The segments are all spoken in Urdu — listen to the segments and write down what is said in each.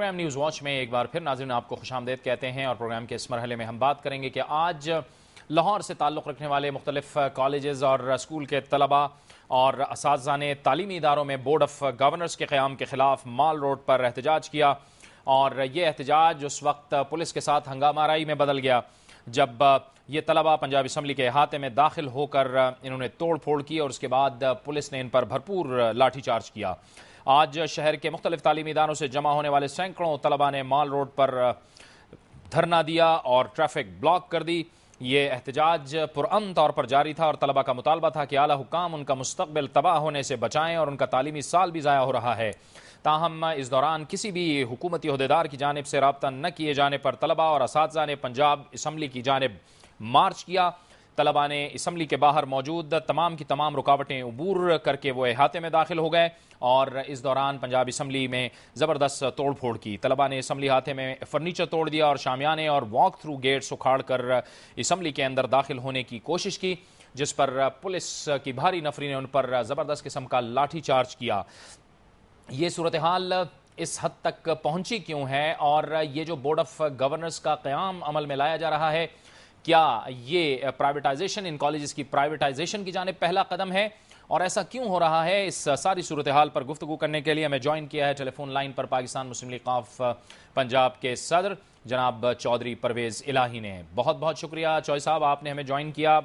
پروگرام نیوز واچ میں ایک بار پھر ناظرین آپ کو خوشامدید کہتے ہیں، اور پروگرام کے اس مرحلے میں ہم بات کریں گے کہ آج لاہور سے تعلق رکھنے والے مختلف کالجز اور اسکول کے طلباء اور اساتذہ نے تعلیمی اداروں میں بورڈ آف گورنرز کے قیام کے خلاف مال روڈ پر احتجاج کیا، اور یہ احتجاج اس وقت پولیس کے ساتھ ہنگامہ آرائی میں بدل گیا جب یہ طلباء پنجاب اسمبلی کے احاطے میں داخل ہو کر انہوں نے توڑ پھوڑ کی، اور اس کے بعد پولیس نے ان پر بھرپور لاٹھی چارج کیا۔ آج شہر کے مختلف تعلیمی اداروں سے جمع ہونے والے سینکڑوں طلباء نے مال روڈ پر دھرنا دیا اور ٹریفک بلاک کر دی۔ یہ احتجاج پرامن طور پر جاری تھا، اور طلباء کا مطالبہ تھا کہ اعلیٰ حکام ان کا مستقبل تباہ ہونے سے بچائیں، اور ان کا تعلیمی سال بھی ضائع ہو رہا ہے۔ تاہم اس دوران کسی بھی حکومتی عہدیدار کی جانب سے رابطہ نہ کیے جانے پر طلباء اور اساتذہ نے پنجاب اسمبلی کی جانب مارچ کیا۔ طلباء نے اسمبلی کے باہر موجود تمام کی تمام رکاوٹیں عبور کر کے وہ احاطے میں داخل ہو گئے، اور اس دوران پنجاب اسمبلی میں زبردست توڑ پھوڑ کی۔ طلباء نے اسمبلی احاطے میں فرنیچر توڑ دیا اور شامیانے اور واک تھرو گیٹس اکھاڑ کر اسمبلی کے اندر داخل ہونے کی کوشش کی، جس پر پولیس کی بھاری نفری نے ان پر زبردست قسم کا لاٹھی چارج کیا۔ یہ صورتحال اس حد تک پہنچی کیوں ہے، اور یہ جو بورڈ آف گورنرز کا قیام عمل میں لایا جا رہا ہے، کیا یہ پرائیویٹائزیشن، ان کالجز کی پرائیویٹائزیشن کی جانب پہلا قدم ہے، اور ایسا کیوں ہو رہا ہے؟ اس ساری صورتحال پر گفتگو کرنے کے لیے ہمیں جوائن کیا ہے ٹیلی فون لائن پر پاکستان مسلم لیگ آف پنجاب کے صدر جناب چودھری پرویز الہی نے۔ بہت بہت شکریہ چوہدری صاحب، آپ نے ہمیں جوائن کیا۔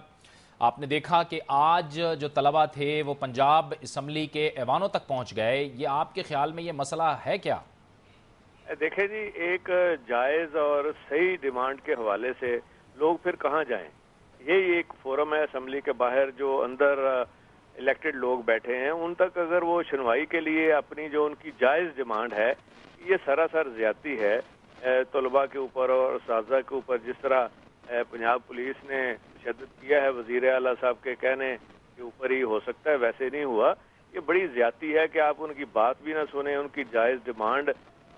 آپ نے دیکھا کہ آج جو طلباء تھے وہ پنجاب اسمبلی کے ایوانوں تک پہنچ گئے، یہ آپ کے خیال میں یہ مسئلہ ہے کیا؟ دیکھیں جی، ایک جائز اور صحیح ڈیمانڈ کے حوالے سے لوگ پھر کہاں جائیں؟ یہی ایک فورم ہے اسمبلی کے باہر، جو اندر الیکٹڈ لوگ بیٹھے ہیں، ان تک اگر وہ سنوائی کے لیے اپنی جو ان کی جائز ڈیمانڈ ہے، یہ سراسر زیادتی ہے طلباء کے اوپر اور اساتذہ کے اوپر۔ جس طرح پنجاب پولیس نے تشدد کیا ہے وزیر اعلیٰ صاحب کے کہنے کے اوپر ہی ہو سکتا ہے، ویسے نہیں ہوا۔ یہ بڑی زیادتی ہے کہ آپ ان کی بات بھی نہ سنیں، ان کی جائز ڈیمانڈ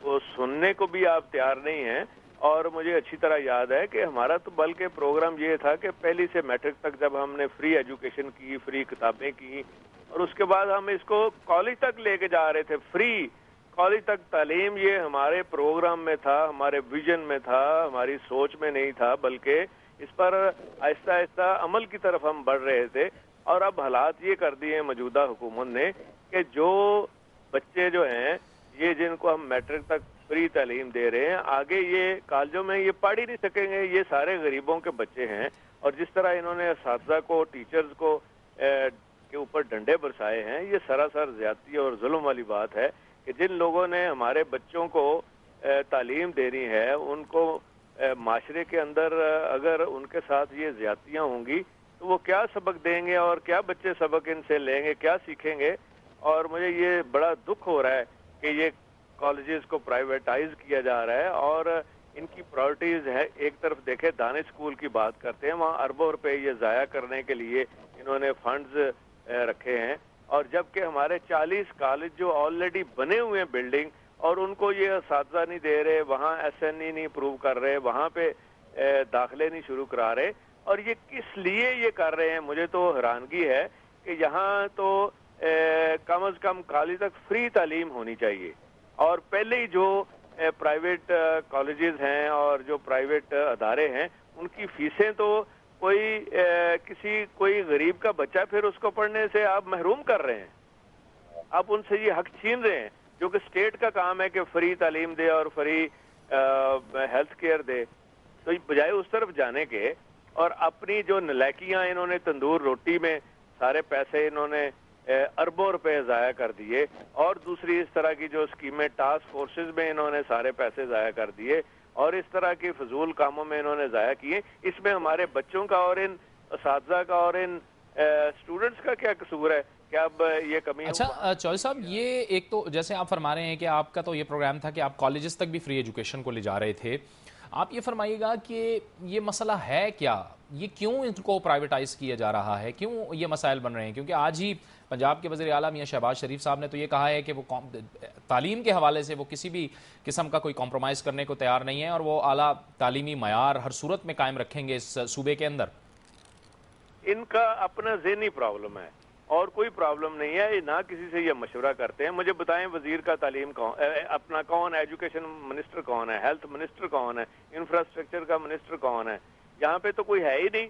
کو سننے کو بھی آپ تیار نہیں ہیں۔ اور مجھے اچھی طرح یاد ہے کہ ہمارا تو بلکہ پروگرام یہ تھا کہ پہلی سے میٹرک تک جب ہم نے فری ایجوکیشن کی، فری کتابیں کی، اور اس کے بعد ہم اس کو کالج تک لے کے جا رہے تھے، فری کالج تک تعلیم، یہ ہمارے پروگرام میں تھا، ہمارے ویژن میں تھا، ہماری سوچ میں نہیں تھا، بلکہ اس پر آہستہ آہستہ عمل کی طرف ہم بڑھ رہے تھے۔ اور اب حالات یہ کر دیے موجودہ حکومت نے کہ جو بچے جو ہیں، یہ جن کو ہم میٹرک تک فری تعلیم دے رہے ہیں، آگے یہ کالجوں میں یہ پڑھ ہی نہیں سکیں گے، یہ سارے غریبوں کے بچے ہیں۔ اور جس طرح انہوں نے اساتذہ کو، ٹیچرز کو کے اوپر ڈنڈے برسائے ہیں، یہ سراسر زیادتی اور ظلم والی بات ہے کہ جن لوگوں نے ہمارے بچوں کو تعلیم دینی ہے، ان کو معاشرے کے اندر اگر ان کے ساتھ یہ زیادتیاں ہوں گی تو وہ کیا سبق دیں گے، اور کیا بچے سبق ان سے لیں گے، کیا سیکھیں گے؟ اور مجھے یہ بڑا دکھ ہو رہا ہے کہ یہ کالجز کو پرائیویٹائز کیا جا رہا ہے، اور ان کی پرائورٹیز ہے۔ ایک طرف دیکھیں دانش اسکول کی بات کرتے ہیں، وہاں اربوں روپے یہ ضائع کرنے کے لیے انہوں نے فنڈز رکھے ہیں، اور جبکہ ہمارے 40 کالج جو آلریڈی بنے ہوئے ہیں بلڈنگ، اور ان کو یہ اساتذہ نہیں دے رہے، وہاں ایس این ای نہیں اپروو کر رہے، وہاں پہ داخلے نہیں شروع کرا رہے، اور یہ کس لیے یہ کر رہے ہیں؟ مجھے تو حیرانگی ہے کہ یہاں تو کم از کم کالج تک فری تعلیم ہونی چاہیے، اور پہلے ہی جو پرائیویٹ کالجز ہیں اور جو پرائیویٹ ادارے ہیں، ان کی فیسیں تو کوئی غریب کا بچہ پھر اس کو پڑھنے سے آپ محروم کر رہے ہیں، آپ ان سے یہ حق چھین رہے ہیں، جو کہ اسٹیٹ کا کام ہے کہ فری تعلیم دے اور فری ہیلتھ کیئر دے۔ تو بجائے اس طرف جانے کے، اور اپنی جو نلائکیاں انہوں نے تندور روٹی میں سارے پیسے انہوں نے اربوں روپے ضائع کر دیے، اور دوسری اس طرح کی جو اسکیمیں ٹاسک فورسز میں انہوں نے سارے پیسے ضائع کر دیے، اور اس طرح کی فضول کاموں میں انہوں نے ضائع کیے۔ اس میں ہمارے بچوں کا اور ان اساتذہ کا اور ان اسٹوڈنٹس کا کیا قصور ہے کہ اب یہ کمی؟ اچھا چوہدری صاحب، یہ ایک تو جیسے آپ فرما رہے ہیں کہ آپ کا تو یہ پروگرام تھا کہ آپ کالجز تک بھی فری ایجوکیشن کو لے جا رہے تھے، آپ یہ فرمائیے گا کہ یہ مسئلہ ہے کیا؟ یہ کیوں ان کو پرائیویٹائز کیا جا رہا ہے؟ کیوں یہ مسائل بن رہے ہیں؟ کیونکہ آج ہی پنجاب کے وزیر اعلیٰ میاں شہباز شریف صاحب نے تو یہ کہا ہے کہ وہ تعلیم کے حوالے سے وہ کسی بھی قسم کا کوئی کمپرومائز کرنے کو تیار نہیں ہے، اور وہ اعلیٰ تعلیمی معیار ہر صورت میں قائم رکھیں گے اس صوبے کے اندر۔ ان کا اپنا ذہنی پرابلم ہے، اور کوئی پرابلم نہیں ہے، نہ کسی سے یہ مشورہ کرتے ہیں۔ مجھے بتائیں وزیر کا تعلیم اپنا کون ہے، ایجوکیشن منسٹر کون ہے، ہیلتھ منسٹر کون ہے، انفراسٹرکچر کا منسٹر کون ہے؟ یہاں پہ تو کوئی ہے ہی نہیں۔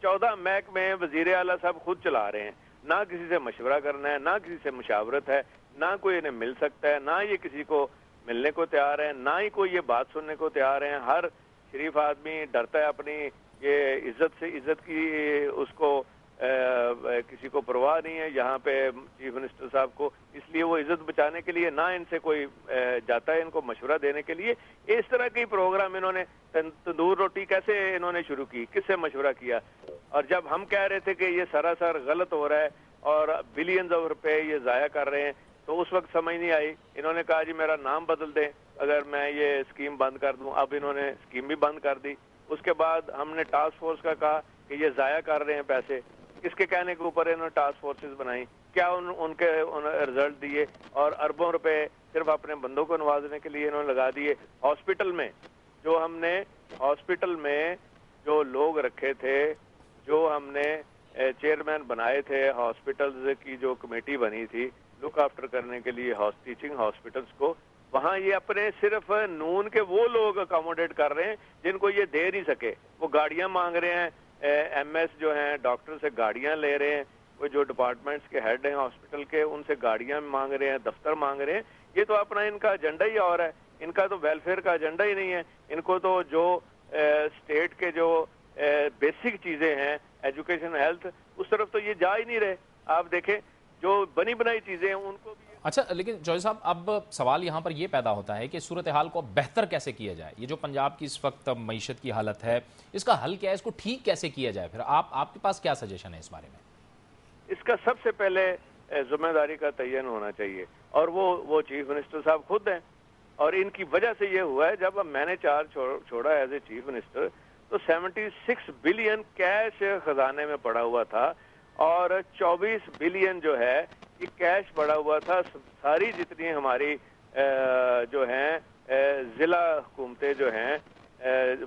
14 محکمے وزیر اعلیٰ صاحب خود چلا رہے ہیں، نہ کسی سے مشورہ کرنا ہے، نہ کسی سے مشاورت ہے، نہ کوئی انہیں مل سکتا ہے، نہ یہ کسی کو ملنے کو تیار ہے، نہ ہی کوئی یہ بات سننے کو تیار ہے۔ ہر شریف آدمی ڈرتا ہے اپنی یہ عزت سے، عزت کی اس کو کسی کو پرواہ نہیں ہے یہاں پہ چیف منسٹر صاحب کو، اس لیے وہ عزت بچانے کے لیے نہ ان سے کوئی جاتا ہے ان کو مشورہ دینے کے لیے۔ اس طرح کی پروگرام انہوں نے، تندور روٹی کیسے انہوں نے شروع کی، کس سے مشورہ کیا؟ اور جب ہم کہہ رہے تھے کہ یہ سراسر غلط ہو رہا ہے اور بلینز آف روپے یہ ضائع کر رہے ہیں، تو اس وقت سمجھ نہیں آئی۔ انہوں نے کہا جی میرا نام بدل دیں اگر میں یہ اسکیم بند کر دوں۔ اب انہوں نے اسکیم بھی بند کر دی۔ اس کے بعد ہم نے ٹاسک فورس کا کہا کہ یہ ضائع کر رہے ہیں پیسے، اس کے کہنے کے اوپر انہوں نے ٹاسک فورسز بنائی، کیا ان کے رزلٹ دیے، اور اربوں روپے صرف اپنے بندوں کو نوازنے کے لیے انہوں نے لگا دیے۔ ہاسپٹل میں جو ہم نے ہاسپٹل میں جو لوگ رکھے تھے، جو ہم نے چیئرمین بنائے تھے، ہاسپٹلز کی جو کمیٹی بنی تھی لک آفٹر کرنے کے لیے ٹیچنگ ہاسپٹلز کو، وہاں یہ اپنے صرف نون کے وہ لوگ اکاموڈیٹ کر رہے ہیں جن کو یہ دے نہیں سکے۔ وہ گاڑیاں مانگ رہے ہیں، ایم ایس جو ہیں ڈاکٹر سے گاڑیاں لے رہے ہیں، وہ جو ڈپارٹمنٹس کے ہیڈ ہیں ہاسپٹل کے ان سے گاڑیاں مانگ رہے ہیں، دفتر مانگ رہے ہیں۔ یہ تو اپنا ان کا ایجنڈا ہی اور ہے، ان کا تو ویلفیئر کا ایجنڈا ہی نہیں ہے۔ ان کو تو جو اسٹیٹ کے جو بیسک چیزیں ہیں، ایجوکیشن، ہیلتھ، اس طرف تو یہ جا ہی نہیں رہے۔ آپ دیکھیں جو بنی بنائی چیزیں ہیں ان کو بھی۔ اچھا، لیکن جوہری صاحب اب سوال یہاں پر یہ پیدا ہوتا ہے کہ صورتحال کو بہتر کیسے کیا جائے؟ یہ جو پنجاب کی اس وقت معیشت کی حالت ہے، اس کا حل کیا ہے؟ اس کو ٹھیک کیسے کیا جائے؟ پھر آپ کے پاس کیا سجیشن ہے اس بارے میں؟ اس کا سب سے پہلے ذمہ داری کا تعین ہونا چاہیے، اور وہ چیف منسٹر صاحب خود ہیں، اور ان کی وجہ سے یہ ہوا ہے۔ جب میں نے چارج چھوڑا ایز اے چیف منسٹر تو 76 بلین کیش خزانے میں پڑا ہوا تھا، اور 24 بلین جو ہے یہ کیش پڑا ہوا تھا۔ ساری جتنی ہماری جو ہیں ضلع حکومتیں جو ہیں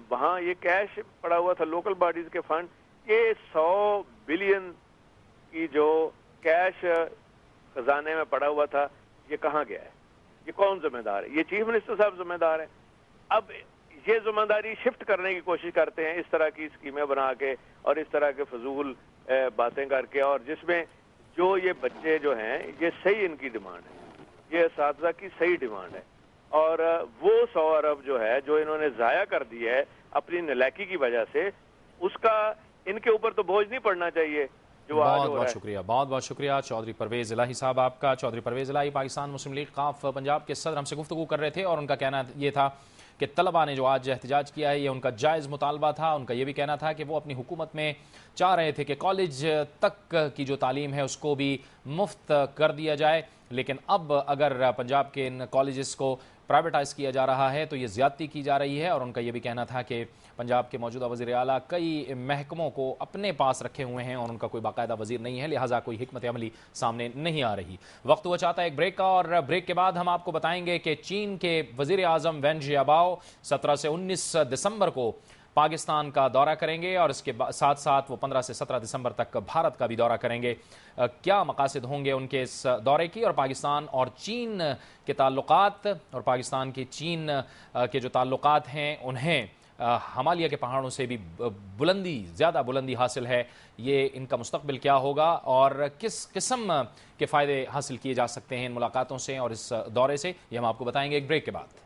وہاں یہ کیش پڑا ہوا تھا، لوکل باڈیز کے فنڈ، یہ 100 بلین کی جو کیش خزانے میں پڑا ہوا تھا یہ کہاں گیا ہے؟ یہ کون ذمہ دار ہے؟ یہ چیف منسٹر صاحب ذمہ دار ہیں۔ اب یہ ذمہ داری شفٹ کرنے کی کوشش کرتے ہیں اس طرح کی اسکیمیں بنا کے اور اس طرح کے فضول باتیں کر کے، اور جس میں جو یہ بچے جو ہیں یہ صحیح ان کی ڈیمانڈ ہے، یہ اساتذہ کی صحیح ڈیمانڈ ہے، اور وہ 100 ارب جو ہے جو انہوں نے ضائع کر دی ہے اپنی نالاکی کی وجہ سے، اس کا ان کے اوپر تو بوجھ نہیں پڑنا چاہیے۔ بہت بہت شکریہ چودھری پرویز الہی صاحب آپ کا۔ چودھری پرویز الہی پاکستان مسلم لیگ قاف پنجاب کے صدر ہم سے گفتگو کر رہے تھے، اور ان کا کہنا یہ تھا کہ طلباء نے جو آج احتجاج کیا ہے یہ ان کا جائز مطالبہ تھا۔ ان کا یہ بھی کہنا تھا کہ وہ اپنی حکومت میں چاہ رہے تھے کہ کالج تک کی جو تعلیم ہے اس کو بھی مفت کر دیا جائے، لیکن اب اگر پنجاب کے ان کالجز کو پرائیویٹائز کیا جا رہا ہے تو یہ زیادتی کی جا رہی ہے۔ اور ان کا یہ بھی کہنا تھا کہ پنجاب کے موجودہ وزیر اعلیٰ کئی محکموں کو اپنے پاس رکھے ہوئے ہیں اور ان کا کوئی باقاعدہ وزیر نہیں ہے، لہٰذا کوئی حکمت عملی سامنے نہیں آ رہی۔ وقت ہوا چاہتا ہے ایک بریک کا، اور بریک کے بعد ہم آپ کو بتائیں گے کہ چین کے وزیر اعظم وین جیاباؤ 17 سے 19 دسمبر کو پاکستان کا دورہ کریں گے، اور اس کے ساتھ ساتھ وہ 15 سے 17 دسمبر تک بھارت کا بھی دورہ کریں گے۔ کیا مقاصد ہوں گے ان کے اس دورے کی، اور پاکستان اور چین کے تعلقات اور پاکستان کی چین کے جو تعلقات ہیں انہیں ہمالیہ کے پہاڑوں سے بھی زیادہ بلندی حاصل ہے، یہ ان کا مستقبل کیا ہوگا اور کس قسم کے فائدے حاصل کیے جا سکتے ہیں ان ملاقاتوں سے اور اس دورے سے، یہ ہم آپ کو بتائیں گے ایک بریک کے بعد۔